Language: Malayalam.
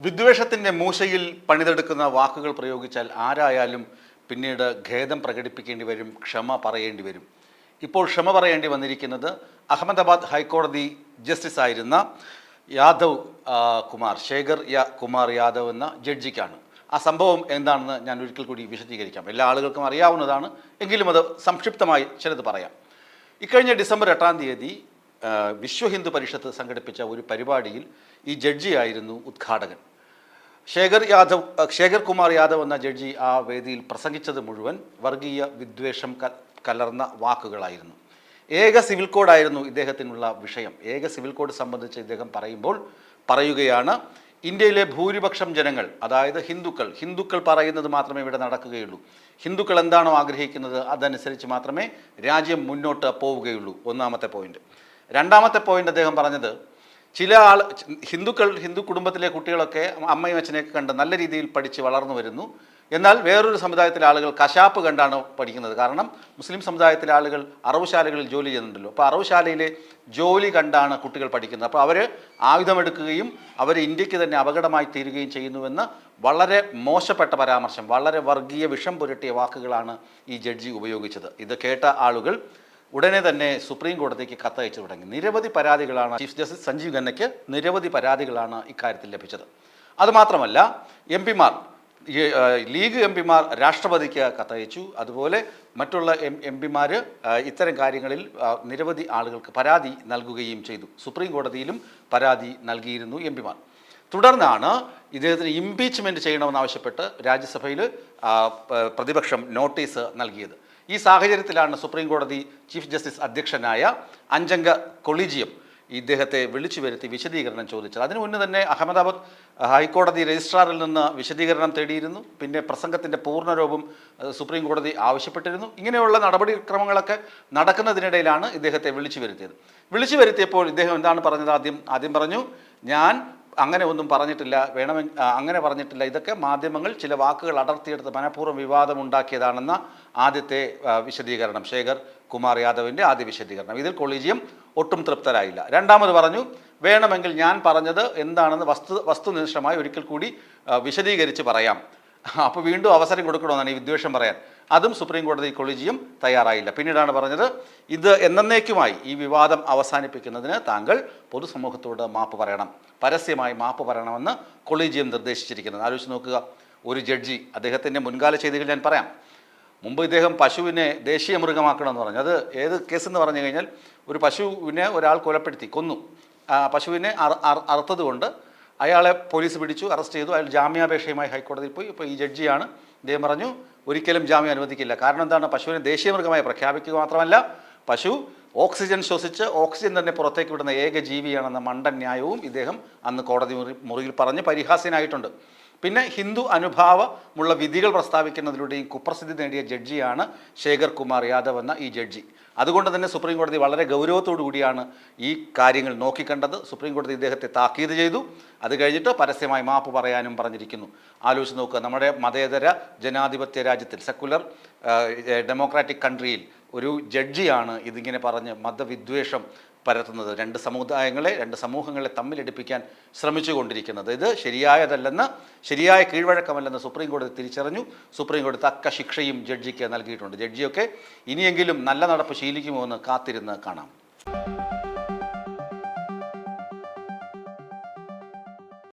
വിദ്വേഷത്തിൻ്റെ മൂശയിൽ പണിതെടുക്കുന്ന വാക്കുകൾ പ്രയോഗിച്ചാൽ ആരായാലും പിന്നീട് ഖേദം പ്രകടിപ്പിക്കേണ്ടി വരും, ക്ഷമ പറയേണ്ടി വരും. ഇപ്പോൾ ക്ഷമ പറയേണ്ടി വന്നിരിക്കുന്നത് അഹമ്മദാബാദ് ഹൈക്കോടതി ജസ്റ്റിസ് ആയിരുന്ന ശേഖർ കുമാർ യാദവ് എന്ന ജഡ്ജിക്കാണ്. ആ സംഭവം എന്താണെന്ന് ഞാൻ ഒരിക്കൽ കൂടി വിശദീകരിക്കാം. എല്ലാ ആളുകൾക്കും അറിയാവുന്നതാണ്, എങ്കിലും അത് സംക്ഷിപ്തമായി ചിലത് പറയാം. ഇക്കഴിഞ്ഞ ഡിസംബർ 8-ാം തീയതി വിശ്വ ഹിന്ദു പരിഷത്ത് സംഘടിപ്പിച്ച ഒരു പരിപാടിയിൽ ഈ ജഡ്ജിയായിരുന്നു ഉദ്ഘാടകൻ. ശേഖർ കുമാർ യാദവ് എന്ന ജഡ്ജി ആ വേദിയിൽ പ്രസംഗിച്ചത് മുഴുവൻ വർഗീയ വിദ്വേഷം കലർന്ന വാക്കുകളായിരുന്നു. ഏക സിവിൽ കോഡായിരുന്നു ഇദ്ദേഹത്തിനുള്ള വിഷയം. ഏക സിവിൽ കോഡ് സംബന്ധിച്ച് ഇദ്ദേഹം പറയുകയാണ്, ഇന്ത്യയിലെ ഭൂരിപക്ഷം ജനങ്ങൾ, അതായത് ഹിന്ദുക്കൾ പറയുന്നത് മാത്രമേ ഇവിടെ നടക്കുകയുള്ളൂ. ഹിന്ദുക്കൾ എന്താണോ ആഗ്രഹിക്കുന്നത് അതനുസരിച്ച് മാത്രമേ രാജ്യം മുന്നോട്ട് പോവുകയുള്ളൂ. ഒന്നാമത്തെ പോയിന്റ്. രണ്ടാമത്തെ പോയിന്റ് അദ്ദേഹം പറഞ്ഞത്, ഹിന്ദു കുടുംബത്തിലെ കുട്ടികളൊക്കെ അമ്മയും അച്ഛനെയൊക്കെ കണ്ട് നല്ല രീതിയിൽ പഠിച്ച് വളർന്നു വരുന്നു. എന്നാൽ വേറൊരു സമുദായത്തിലെ ആളുകൾ കശാപ്പ് കണ്ടാണ് പഠിക്കുന്നത്. കാരണം മുസ്ലിം സമുദായത്തിലെ ആളുകൾ അറവുശാലകളിൽ ജോലി ചെയ്യുന്നുണ്ടല്ലോ. അപ്പോൾ അറവുശാലയിലെ ജോലി കണ്ടാണ് കുട്ടികൾ പഠിക്കുന്നത്. അപ്പോൾ അവർ ആയുധമെടുക്കുകയും അവർ ഇന്ത്യക്ക് തന്നെ അപകടമായി തീരുകയും ചെയ്യുന്നുവെന്ന് വളരെ മോശപ്പെട്ട പരാമർശം, വളരെ വർഗീയ വിഷം പുരട്ടിയ വാക്കുകളാണ് ഈ ജഡ്ജി ഉപയോഗിച്ചത്. ഇത് കേട്ട ആളുകൾ ഉടനെ തന്നെ സുപ്രീം കോടതിക്ക് കത്തയച്ചു തുടങ്ങി. നിരവധി പരാതികളാണ് ചീഫ് ജസ്റ്റിസ് സഞ്ജീവ് ഖന്നയ്ക്ക് നിരവധി പരാതികളാണ് ഇക്കാര്യത്തിൽ ലഭിച്ചത്. അതുമാത്രമല്ല, ലീഗ് എം പിമാർ രാഷ്ട്രപതിക്ക് കത്തയച്ചു. അതുപോലെ മറ്റുള്ള എം പിമാർ ഇത്തരം കാര്യങ്ങളിൽ നിരവധി ആളുകൾക്ക് പരാതി നൽകുകയും ചെയ്തു. സുപ്രീം കോടതിയിലും പരാതി നൽകിയിരുന്നു എം പിമാർ. തുടർന്നാണ് ഇദ്ദേഹത്തിന് ഇംപീച്ച്മെൻറ്റ് ചെയ്യണമെന്നാവശ്യപ്പെട്ട് രാജ്യസഭയിൽ പ്രതിപക്ഷം നോട്ടീസ് നൽകിയത്. ഈ സാഹചര്യത്തിലാണ് സുപ്രീം കോടതി ചീഫ് ജസ്റ്റിസ് അധ്യക്ഷനായ അഞ്ചംഗ കൊളീജിയം ഇദ്ദേഹത്തെ വിളിച്ചു വരുത്തി വിശദീകരണം ചോദിച്ചത്. അതിനു മുന്നേ തന്നെ അഹമ്മദാബാദ് ഹൈക്കോടതി രജിസ്ട്രാറിൽ നിന്ന് വിശദീകരണം തേടിയിരുന്നു. പിന്നെ പ്രസംഗത്തിൻ്റെ പൂർണ്ണരൂപം സുപ്രീം കോടതി ആവശ്യപ്പെട്ടിരുന്നു. ഇങ്ങനെയുള്ള നടപടിക്രമങ്ങളൊക്കെ നടക്കുന്നതിനിടയിലാണ് ഇദ്ദേഹത്തെ വിളിച്ചു വരുത്തിയപ്പോൾ ഇദ്ദേഹം എന്താണ് പറഞ്ഞത്? ആദ്യം പറഞ്ഞു, ഞാൻ അങ്ങനെ ഒന്നും പറഞ്ഞിട്ടില്ല, അങ്ങനെ പറഞ്ഞിട്ടില്ല. ഇതൊക്കെ മാധ്യമങ്ങൾ ചില വാക്കുകൾ അടർത്തിയെടുത്ത് മനഃപൂർവ്വം വിവാദമുണ്ടാക്കിയതാണെന്ന ആദ്യത്തെ വിശദീകരണം, ശേഖർ കുമാർ യാദവിൻ്റെ ആദ്യ വിശദീകരണം. ഇതിൽ കൊളീജിയം ഒട്ടും തൃപ്തരായില്ല. രണ്ടാമത് പറഞ്ഞു, വേണമെങ്കിൽ ഞാൻ പറഞ്ഞത് എന്താണെന്ന് വസ്തുനിഷ്ഠമായി ഒരിക്കൽ കൂടി വിശദീകരിച്ച് പറയാം. അപ്പോൾ വീണ്ടും അവസരം കൊടുക്കണമെന്നാണ് ഈ വിദ്വേഷം പറയാൻ. അതും സുപ്രീം കോടതി കൊളീജിയം തയ്യാറായില്ല. പിന്നീടാണ് പറഞ്ഞത്, ഇത് എന്നേക്കുമായി ഈ വിവാദം അവസാനിപ്പിക്കുന്നതിന് താങ്കൾ പൊതുസമൂഹത്തോട് മാപ്പ് പറയണം, പരസ്യമായി മാപ്പ് പറയണമെന്ന് കൊളീജിയം നിർദ്ദേശിച്ചിരിക്കുന്നത്. ആലോചിച്ച് നോക്കുക, ഒരു ജഡ്ജി, അദ്ദേഹത്തിൻ്റെ മുൻകാല ചെയ്തികൾ ഞാൻ പറയാം. മുമ്പ് ഇദ്ദേഹം പശുവിനെ ദേശീയ മൃഗമാക്കണമെന്ന് പറഞ്ഞു. അത് ഏത് കേസെന്ന് പറഞ്ഞു കഴിഞ്ഞാൽ, ഒരു പശുവിനെ ഒരാൾ കൊന്നു. പശുവിനെ അറുത്തതുകൊണ്ട് അയാളെ പോലീസ് പിടിച്ചു, അറസ്റ്റ് ചെയ്തു. അയാൾ ജാമ്യാപേക്ഷയുമായി ഹൈക്കോടതിയിൽ പോയി. ഇപ്പോൾ ഈ ജഡ്ജിയാണ്. ഇദ്ദേഹം പറഞ്ഞു, ഒരിക്കലും ജാമ്യം അനുവദിക്കില്ല. കാരണം എന്താണ്? പശുവിനെ ദേശീയ മൃഗമായി പ്രഖ്യാപിക്കുക മാത്രമല്ല, പശു ഓക്സിജൻ ശ്വസിച്ച് ഓക്സിജൻ തന്നെ പുറത്തേക്ക് വിടുന്ന ഏക ജീവിയാണെന്ന മണ്ടൻ ന്യായവും ഇദ്ദേഹം അന്ന് കോടതി മുറിയിൽ പറഞ്ഞ് പരിഹാസ്യനായിട്ടുണ്ട്. പിന്നെ ഹിന്ദു അനുഭാവമുള്ള വിധികൾ പ്രസ്താവിക്കുന്നതിലൂടെയും കുപ്രസിദ്ധി നേടിയ ജഡ്ജിയാണ് ശേഖർ കുമാർ യാദവ് എന്ന ഈ ജഡ്ജി. അതുകൊണ്ട് തന്നെ സുപ്രീം കോടതി വളരെ ഗൗരവത്തോടു കൂടിയാണ് ഈ കാര്യങ്ങൾ നോക്കിക്കണ്ടത്. സുപ്രീം കോടതി ഇദ്ദേഹത്തെ താക്കീത് ചെയ്തു. അത് കഴിഞ്ഞിട്ട് പരസ്യമായി മാപ്പ് പറയാനും പറഞ്ഞിരിക്കുന്നു. ആലോചിച്ച് നോക്കുക, നമ്മുടെ മതേതര ജനാധിപത്യ രാജ്യത്തിൽ, സെക്കുലർ ഡെമോക്രാറ്റിക് കൺട്രിയിൽ ഒരു ജഡ്ജിയാണ് ഇതിങ്ങനെ പറഞ്ഞ് മതവിദ്വേഷം പരത്തുന്നത്, രണ്ട് സമൂഹങ്ങളെ തമ്മിലടിപ്പിക്കാൻ ശ്രമിച്ചുകൊണ്ടിരിക്കുന്നത്. ഇത് ശരിയായ കീഴ്വഴക്കമല്ലെന്ന് സുപ്രീം കോടതി തിരിച്ചറിഞ്ഞു. സുപ്രീം കോടതി തക്ക ശിക്ഷയും ജഡ്ജിക്ക് നൽകിയിട്ടുണ്ട്. ജഡ്ജിയൊക്കെ ഇനിയെങ്കിലും നല്ല നടപ്പ് ശീലിക്കുമോ എന്ന് കാത്തിരുന്ന് കാണാം.